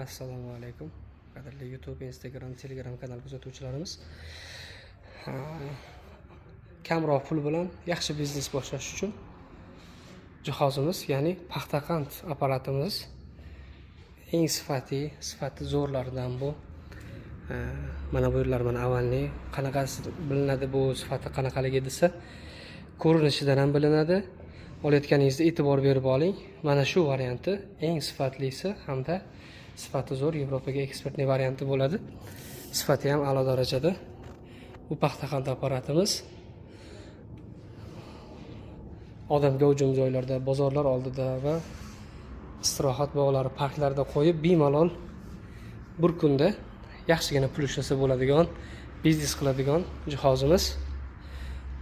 Assalomu alaykum. Qadrli YouTube, Instagram, Telegram kanal kuzatuvchilarimiz. Kamroq pul bilan yaxshi biznes boshlash uchun jihozimiz, ya'ni paxtaqand apparatimiz eng sifati zo'rlaridan bu. Mana bu yerlar mana avvalni qanaqasi bilinadi, bu sifati qanaqaligi desa, ko'rinishidan ham bilinadi. Olayotganingizda e'tibor berib oling. Mana shu varianti eng sifatlisi hamda sifati zo'r Yevropaga eksportni varianti bo'ladi. Sifati ham a'lo darajada. Bu paxtaqand apparatimiz odamga hujum joylarda, bozorlar oldida va istirohat bog'lari, parklarda qo'yib bemalol bir kunda yaxshigina pul ishlasa bo'ladigan, biznes qiladigan jihozimiz.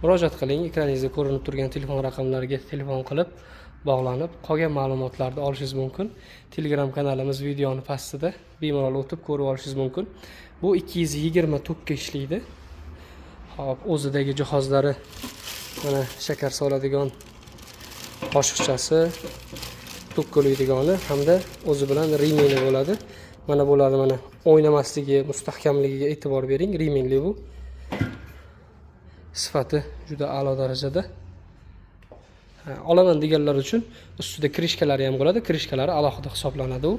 Murojaat qiling, ekraningizda ko'rinib turgan telefon raqamlariga telefon qilib bog'lanib, qolgan ma'lumotlarni olishingiz mumkin. Telegram kanalimiz videoni pastida bemalol o'tib ko'rib olishingiz mumkin. Bu 220 tokka ishlaydi. Hop, o'zidagi jihozlari mana shakar soladigan qoshiqchasi, tokkalaydigani hamda o'zi bilan rimeli bo'ladi. Mana bularni mana o'ynamasligi, mustahkamligiga e'tibor bering. Rimenli bu. Sifati juda a'lo darajada. Olaman deganlar uchun ustida krishkalari ham bo'ladi. Krishkalari alohida hisoblanadi u.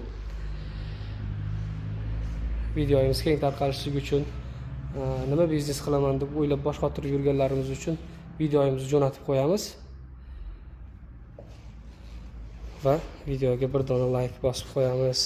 Videomiz keng tarqalishligi uchun, nima biznes qilaman deb o'ylab bosh qotirib yurganlarimiz uchun videomizni jo'natib qo'yamiz. Va videoga bir dona like bosib qo'yamiz.